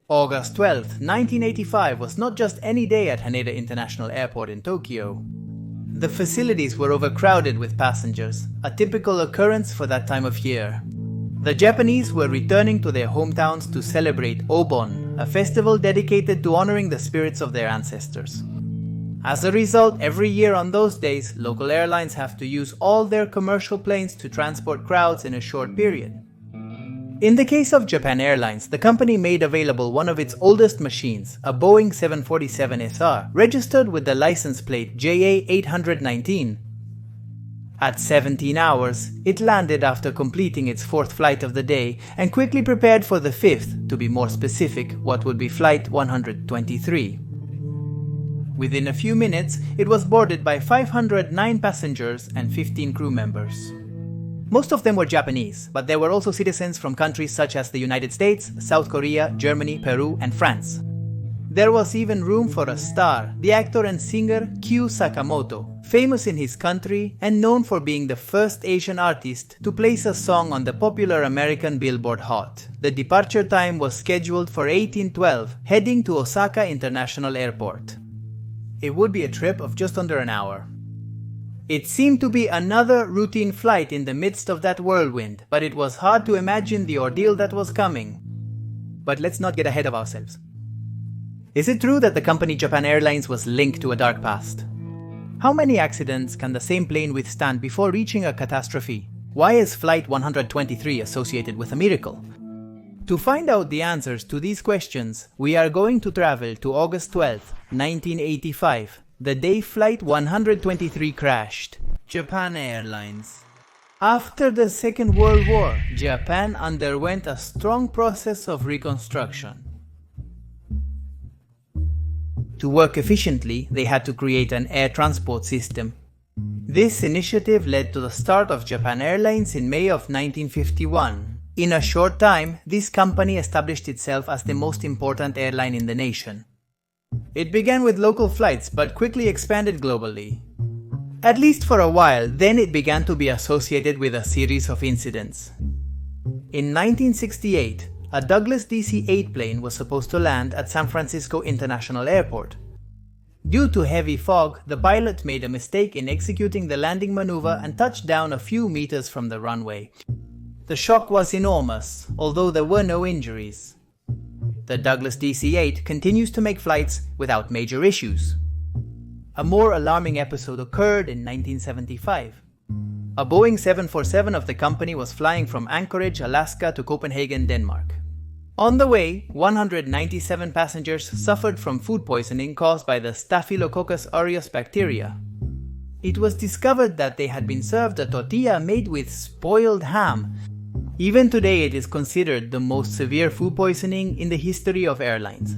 August 12, 1985 was not just any day at Haneda International Airport in Tokyo. The facilities were overcrowded with passengers, a typical occurrence for that time of year. The Japanese were returning to their hometowns to celebrate Obon, a festival dedicated to honoring the spirits of their ancestors. As a result, every year on those days, local airlines have to use all their commercial planes to transport crowds in a short period. In the case of Japan Airlines, the company made available one of its oldest machines, a Boeing 747 SR, registered with the license plate JA819. At 17 hours, it landed after completing its fourth flight of the day and quickly prepared for the fifth, to be more specific, what would be Flight 123. Within a few minutes, it was boarded by 509 passengers and 15 crew members. Most of them were Japanese, but there were also citizens from countries such as the United States, South Korea, Germany, Peru, and France. There was even room for a star, the actor and singer Kyu Sakamoto, famous in his country and known for being the first Asian artist to place a song on the popular American Billboard Hot. The departure time was scheduled for 1812, heading to Osaka International Airport. It would be a trip of just under an hour. It seemed to be another routine flight in the midst of that whirlwind, but it was hard to imagine the ordeal that was coming. But let's not get ahead of ourselves. Is it true that the company Japan Airlines was linked to a dark past? How many accidents can the same plane withstand before reaching a catastrophe? Why is Flight 123 associated with a miracle? To find out the answers to these questions, we are going to travel to August 12, 1985, the day Flight 123 crashed. Japan Airlines. After the Second World War, Japan underwent a strong process of reconstruction. To work efficiently, they had to create an air transport system. This initiative led to the start of Japan Airlines in May of 1951. In a short time, this company established itself as the most important airline in the nation. It began with local flights but quickly expanded globally. At least for a while, then it began to be associated with a series of incidents. In 1968, a Douglas DC-8 plane was supposed to land at San Francisco International Airport. Due to heavy fog, the pilot made a mistake in executing the landing maneuver and touched down a few meters from the runway. The shock was enormous, although there were no injuries. The Douglas DC-8 continues to make flights without major issues. A more alarming episode occurred in 1975. A Boeing 747 of the company was flying from Anchorage, Alaska to Copenhagen, Denmark. On the way, 197 passengers suffered from food poisoning caused by the Staphylococcus aureus bacteria. It was discovered that they had been served a tortilla made with spoiled ham. Even today, it is considered the most severe food poisoning in the history of airlines.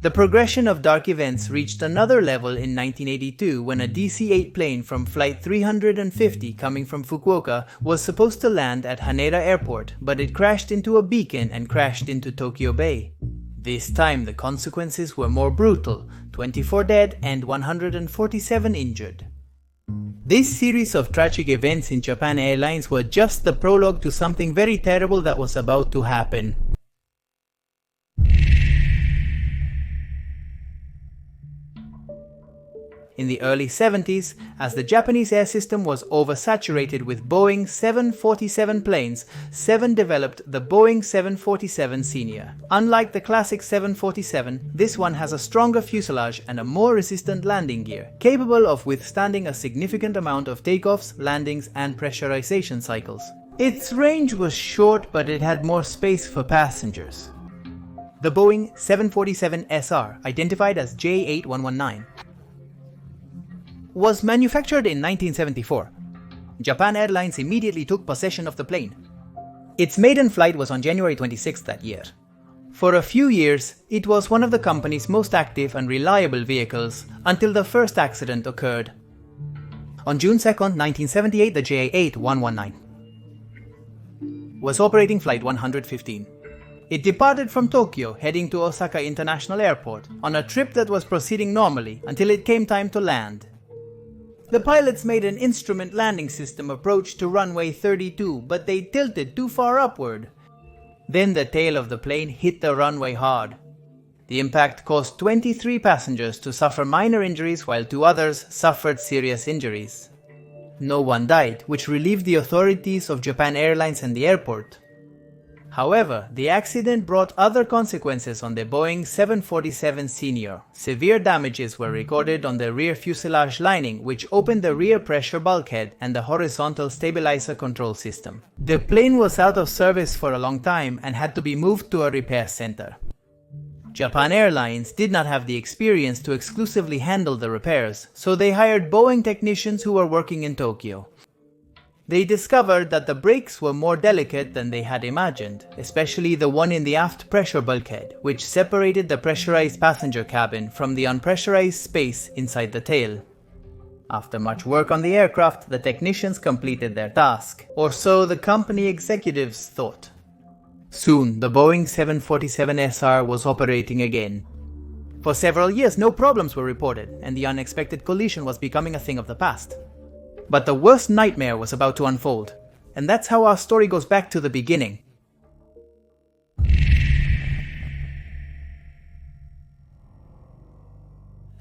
The progression of dark events reached another level in 1982 when a DC-8 plane from Flight 350 coming from Fukuoka was supposed to land at Haneda Airport, but it crashed into a beacon and crashed into Tokyo Bay. This time the consequences were more brutal, 24 dead and 147 injured. This series of tragic events in Japan Airlines were just the prologue to something very terrible that was about to happen. In the early 70s, as the Japanese air system was oversaturated with Boeing 747 planes, Seven developed the Boeing 747 Senior. Unlike the classic 747, this one has a stronger fuselage and a more resistant landing gear, capable of withstanding a significant amount of takeoffs, landings, and pressurization cycles. Its range was short, but it had more space for passengers. The Boeing 747 SR, identified as J8119, was manufactured in 1974. Japan Airlines immediately took possession of the plane. Its maiden flight was on January 26 that year. For a few years, it was one of the company's most active and reliable vehicles until the first accident occurred. On June 2, 1978, the JA8119 was operating Flight 115. It departed from Tokyo, heading to Osaka International Airport, on a trip that was proceeding normally until it came time to land. The pilots made an instrument landing system approach to runway 32, but they tilted too far upward. Then the tail of the plane hit the runway hard. The impact caused 23 passengers to suffer minor injuries while 2 others suffered serious injuries. No one died, which relieved the authorities of Japan Airlines and the airport. However, the accident brought other consequences on the Boeing 747 Senior. Severe damages were recorded on the rear fuselage lining, which opened the rear pressure bulkhead and the horizontal stabilizer control system. The plane was out of service for a long time and had to be moved to a repair center. Japan Airlines did not have the experience to exclusively handle the repairs, so they hired Boeing technicians who were working in Tokyo. They discovered that the brakes were more delicate than they had imagined, especially the one in the aft pressure bulkhead, which separated the pressurized passenger cabin from the unpressurized space inside the tail. After much work on the aircraft, the technicians completed their task, or so the company executives thought. Soon, the Boeing 747SR was operating again. For several years, no problems were reported, and the unexpected collision was becoming a thing of the past. But the worst nightmare was about to unfold, and that's how our story goes back to the beginning.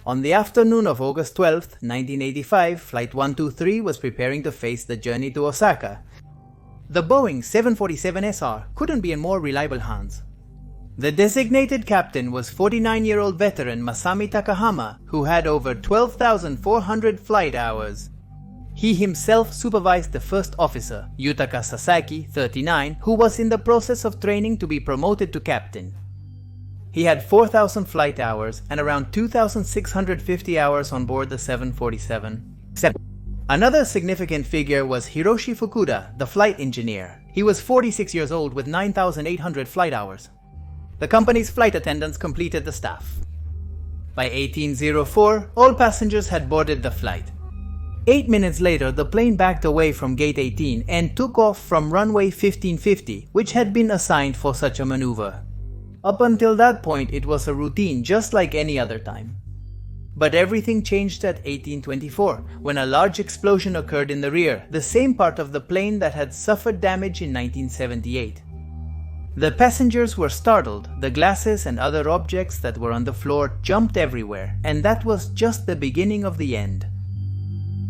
On the afternoon of August 12, 1985, Flight 123 was preparing to face the journey to Osaka. The Boeing 747SR couldn't be in more reliable hands. The designated captain was 49-year-old veteran Masami Takahama, who had over 12,400 flight hours. He himself supervised the first officer, Yutaka Sasaki, 39, who was in the process of training to be promoted to captain. He had 4,000 flight hours and around 2,650 hours on board the 747. Another significant figure was Hiroshi Fukuda, the flight engineer. He was 46 years old with 9,800 flight hours. The company's flight attendants completed the staff. By 1804, all passengers had boarded the flight. 8 minutes later, the plane backed away from gate 18 and took off from runway 1550, which had been assigned for such a maneuver. Up until that point, it was a routine just like any other time. But everything changed at 1824, when a large explosion occurred in the rear, the same part of the plane that had suffered damage in 1978. The passengers were startled, the glasses and other objects that were on the floor jumped everywhere, and that was just the beginning of the end.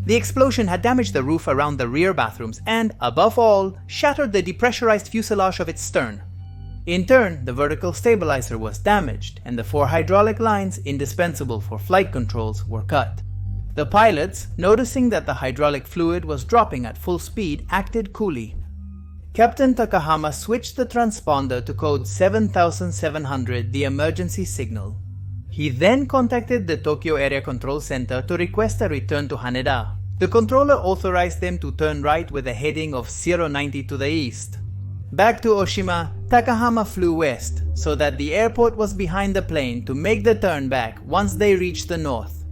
The explosion had damaged the roof around the rear bathrooms and, above all, shattered the depressurized fuselage of its stern. In turn, the vertical stabilizer was damaged, and the 4 hydraulic lines indispensable for flight controls were cut. The pilots, noticing that the hydraulic fluid was dropping at full speed, acted coolly. Captain Takahama switched the transponder to code 7700, the emergency signal. He then contacted the Tokyo Area Control Center to request a return to Haneda. The controller authorized them to turn right with a heading of 090 to the east. Back to Oshima, Takahama flew west, so that the airport was behind the plane to make the turn back once they reached the north.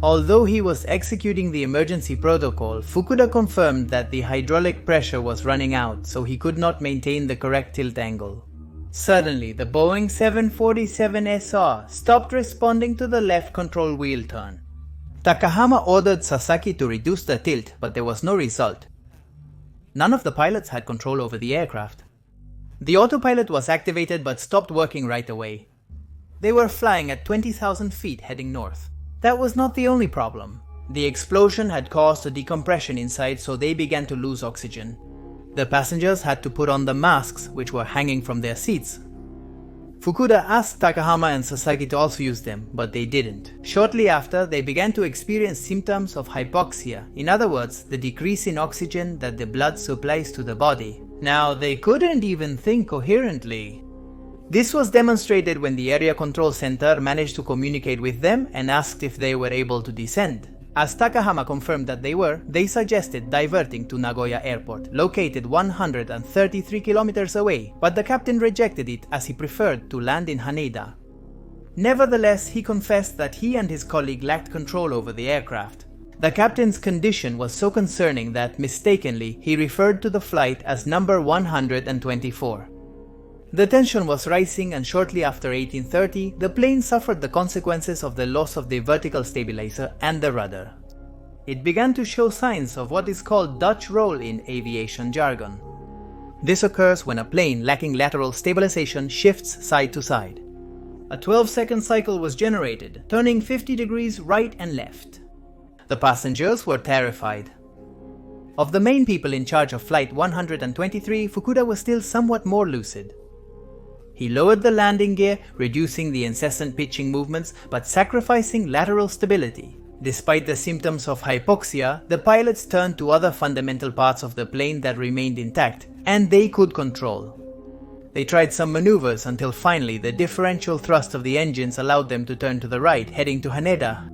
Although he was executing the emergency protocol, Fukuda confirmed that the hydraulic pressure was running out, so he could not maintain the correct tilt angle. Suddenly, the Boeing 747SR stopped responding to the left control wheel turn. Takahama ordered Sasaki to reduce the tilt, but there was no result. None of the pilots had control over the aircraft. The autopilot was activated but stopped working right away. They were flying at 20,000 feet heading north. That was not the only problem. The explosion had caused a decompression inside, so they began to lose oxygen. The passengers had to put on the masks, which were hanging from their seats. Fukuda asked Takahama and Sasaki to also use them, but they didn't. Shortly after, they began to experience symptoms of hypoxia, in other words, the decrease in oxygen that the blood supplies to the body. Now, they couldn't even think coherently. This was demonstrated when the Area Control Center managed to communicate with them and asked if they were able to descend. As Takahama confirmed that they were, they suggested diverting to Nagoya Airport, located 133 kilometers away, but the captain rejected it as he preferred to land in Haneda. Nevertheless, he confessed that he and his colleague lacked control over the aircraft. The captain's condition was so concerning that, mistakenly, he referred to the flight as number 124. The tension was rising, and shortly after 1830, the plane suffered the consequences of the loss of the vertical stabilizer and the rudder. It began to show signs of what is called Dutch roll in aviation jargon. This occurs when a plane lacking lateral stabilization shifts side to side. A 12-second cycle was generated, turning 50 degrees right and left. The passengers were terrified. Of the main people in charge of Flight 123, Fukuda was still somewhat more lucid. He lowered the landing gear, reducing the incessant pitching movements but sacrificing lateral stability. Despite the symptoms of hypoxia, the pilots turned to other fundamental parts of the plane that remained intact, and they could control. They tried some maneuvers until finally the differential thrust of the engines allowed them to turn to the right, heading to Haneda.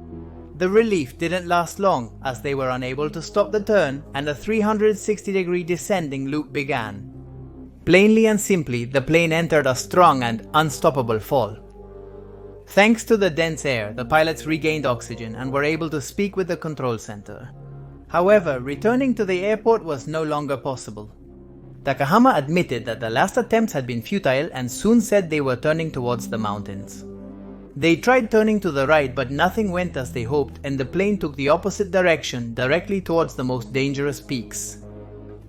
The relief didn't last long, as they were unable to stop the turn and a 360-degree descending loop began. Plainly and simply, the plane entered a strong and unstoppable fall. Thanks to the dense air, the pilots regained oxygen and were able to speak with the control center. However, returning to the airport was no longer possible. Takahama admitted that the last attempts had been futile and soon said they were turning towards the mountains. They tried turning to the right, but nothing went as they hoped, and the plane took the opposite direction, directly towards the most dangerous peaks.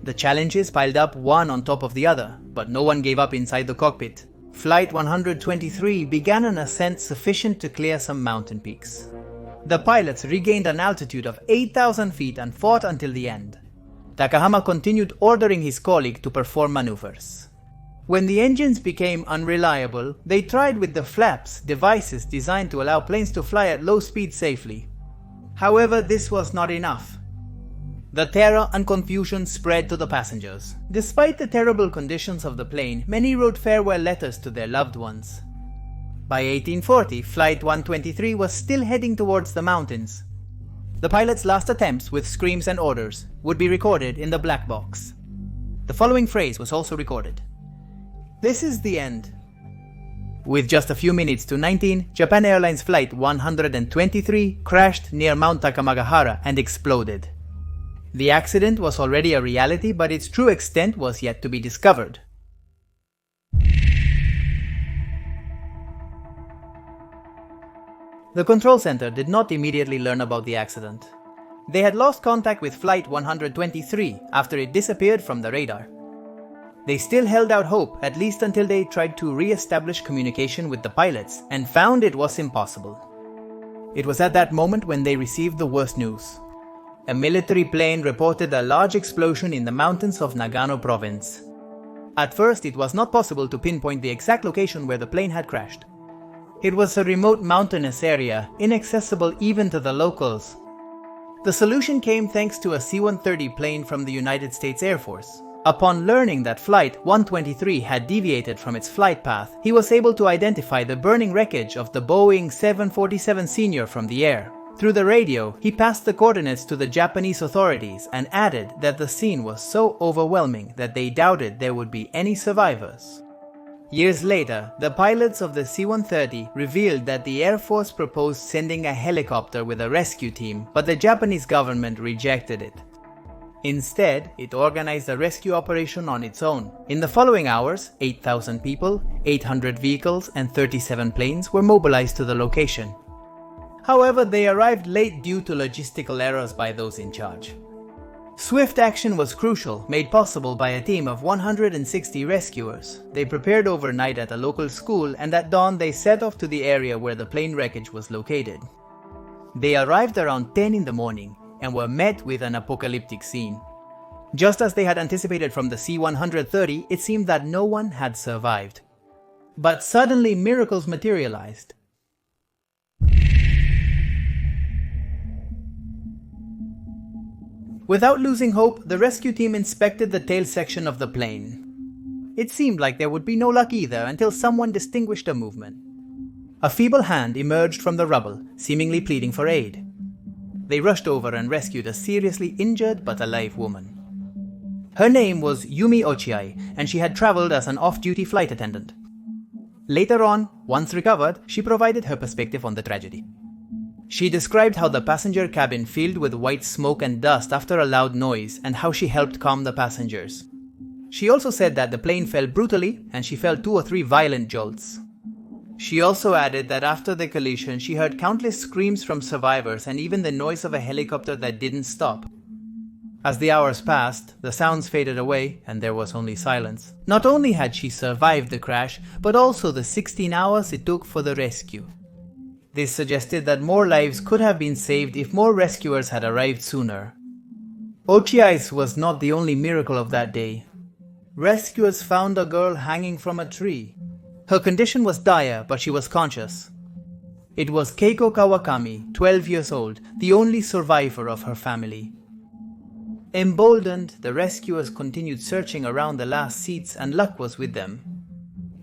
The challenges piled up one on top of the other, but no one gave up inside the cockpit. Flight 123 began an ascent sufficient to clear some mountain peaks. The pilots regained an altitude of 8,000 feet and fought until the end. Takahama continued ordering his colleague to perform maneuvers. When the engines became unreliable, they tried with the flaps, devices designed to allow planes to fly at low speed safely. However, this was not enough. The terror and confusion spread to the passengers. Despite the terrible conditions of the plane, many wrote farewell letters to their loved ones. By 1840, Flight 123 was still heading towards the mountains. The pilot's last attempts with screams and orders would be recorded in the black box. The following phrase was also recorded. "This is the end." With just a few minutes to 19, Japan Airlines Flight 123 crashed near Mount Takamagahara and exploded. The accident was already a reality, but its true extent was yet to be discovered. The control center did not immediately learn about the accident. They had lost contact with Flight 123 after it disappeared from the radar. They still held out hope, at least until they tried to re-establish communication with the pilots and found it was impossible. It was at that moment when they received the worst news. A military plane reported a large explosion in the mountains of Nagano province. At first, it was not possible to pinpoint the exact location where the plane had crashed. It was a remote mountainous area, inaccessible even to the locals. The solution came thanks to a C-130 plane from the United States Air Force. Upon learning that Flight 123 had deviated from its flight path, he was able to identify the burning wreckage of the Boeing 747 Senior from the air. Through the radio, he passed the coordinates to the Japanese authorities and added that the scene was so overwhelming that they doubted there would be any survivors. Years later, the pilots of the C-130 revealed that the Air Force proposed sending a helicopter with a rescue team, but the Japanese government rejected it. Instead, it organized a rescue operation on its own. In the following hours, 8,000 people, 800 vehicles, and 37 planes were mobilized to the location. However, they arrived late due to logistical errors by those in charge. Swift action was crucial, made possible by a team of 160 rescuers. They prepared overnight at a local school, and at dawn they set off to the area where the plane wreckage was located. They arrived around 10 in the morning and were met with an apocalyptic scene. Just as they had anticipated from the C-130, it seemed that no one had survived. But suddenly miracles materialized. Without losing hope, the rescue team inspected the tail section of the plane. It seemed like there would be no luck either until someone distinguished a movement. A feeble hand emerged from the rubble, seemingly pleading for aid. They rushed over and rescued a seriously injured but alive woman. Her name was Yumi Ochiai, and she had traveled as an off-duty flight attendant. Later on, once recovered, she provided her perspective on the tragedy. She described how the passenger cabin filled with white smoke and dust after a loud noise and how she helped calm the passengers. She also said that the plane fell brutally and she felt 2 or 3 violent jolts. She also added that after the collision she heard countless screams from survivors and even the noise of a helicopter that didn't stop. As the hours passed, the sounds faded away and there was only silence. Not only had she survived the crash, but also the 16 hours it took for the rescue. This suggested that more lives could have been saved if more rescuers had arrived sooner. Ochiai's was not the only miracle of that day. Rescuers found a girl hanging from a tree. Her condition was dire, but she was conscious. It was Keiko Kawakami, 12 years old, the only survivor of her family. Emboldened, the rescuers continued searching around the last seats and luck was with them.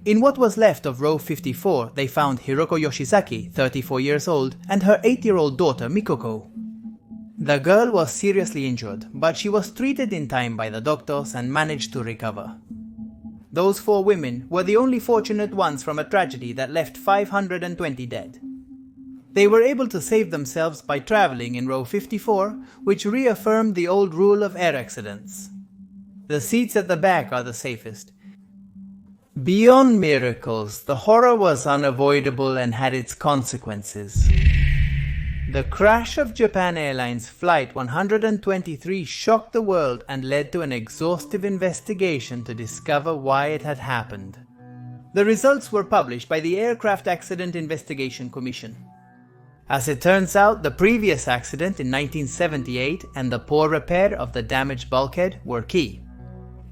In what was left of row 54, they found Hiroko Yoshizaki, 34 years old, and her 8-year-old daughter Mikoko. The girl was seriously injured, but she was treated in time by the doctors and managed to recover. Those 4 women were the only fortunate ones from a tragedy that left 520 dead. They were able to save themselves by traveling in row 54, which reaffirmed the old rule of air accidents. The seats at the back are the safest. Beyond miracles, the horror was unavoidable and had its consequences. The crash of Japan Airlines Flight 123 shocked the world and led to an exhaustive investigation to discover why it had happened. The results were published by the Aircraft Accident Investigation Commission. As it turns out, the previous accident in 1978 and the poor repair of the damaged bulkhead were key.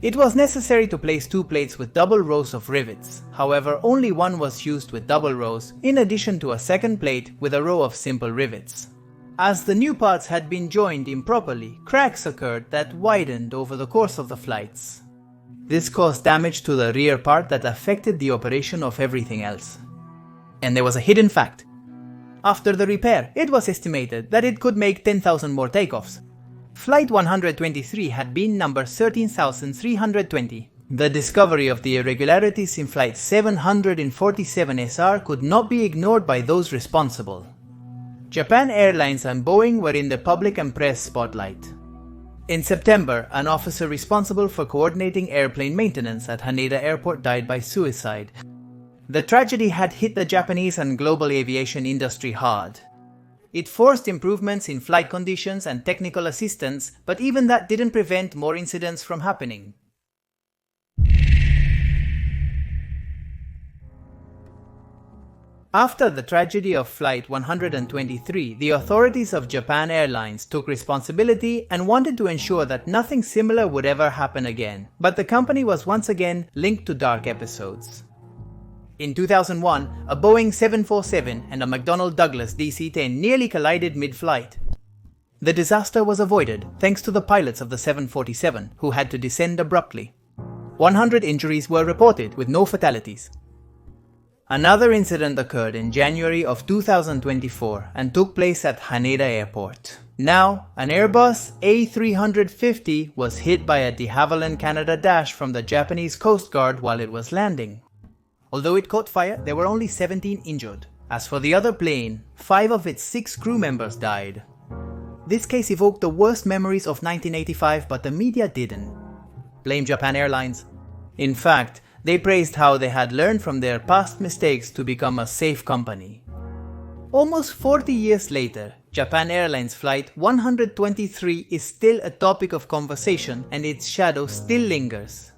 It was necessary to place 2 plates with double rows of rivets, however only one was used with double rows, in addition to a second plate with a row of simple rivets. As the new parts had been joined improperly, cracks occurred that widened over the course of the flights. This caused damage to the rear part that affected the operation of everything else. And there was a hidden fact. After the repair, it was estimated that it could make 10,000 more takeoffs. Flight 123 had been number 13,320. The discovery of the irregularities in Flight 747 SR could not be ignored by those responsible. Japan Airlines and Boeing were in the public and press spotlight. In September, an officer responsible for coordinating airplane maintenance at Haneda Airport died by suicide. The tragedy had hit the Japanese and global aviation industry hard. It forced improvements in flight conditions and technical assistance, but even that didn't prevent more incidents from happening. After the tragedy of Flight 123, the authorities of Japan Airlines took responsibility and wanted to ensure that nothing similar would ever happen again, but the company was once again linked to dark episodes. In 2001, a Boeing 747 and a McDonnell Douglas DC-10 nearly collided mid-flight. The disaster was avoided thanks to the pilots of the 747, who had to descend abruptly. 100 injuries were reported with no fatalities. Another incident occurred in January of 2024 and took place at Haneda Airport. Now, an Airbus A350 was hit by a de Havilland Canada dash from the Japanese Coast Guard while it was landing. Although it caught fire, there were only 17 injured. As for the other plane, 5 of its 6 crew members died. This case evoked the worst memories of 1985, but the media didn't blame Japan Airlines. In fact, they praised how they had learned from their past mistakes to become a safe company. Almost 40 years later, Japan Airlines Flight 123 is still a topic of conversation and its shadow still lingers.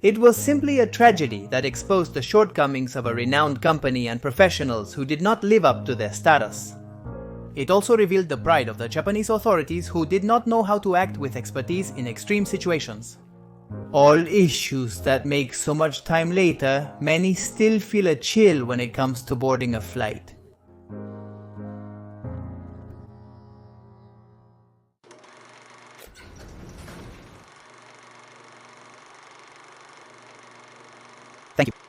It was simply a tragedy that exposed the shortcomings of a renowned company and professionals who did not live up to their status. It also revealed the pride of the Japanese authorities who did not know how to act with expertise in extreme situations. All issues that make so much time later, many still feel a chill when it comes to boarding a flight. Thank you.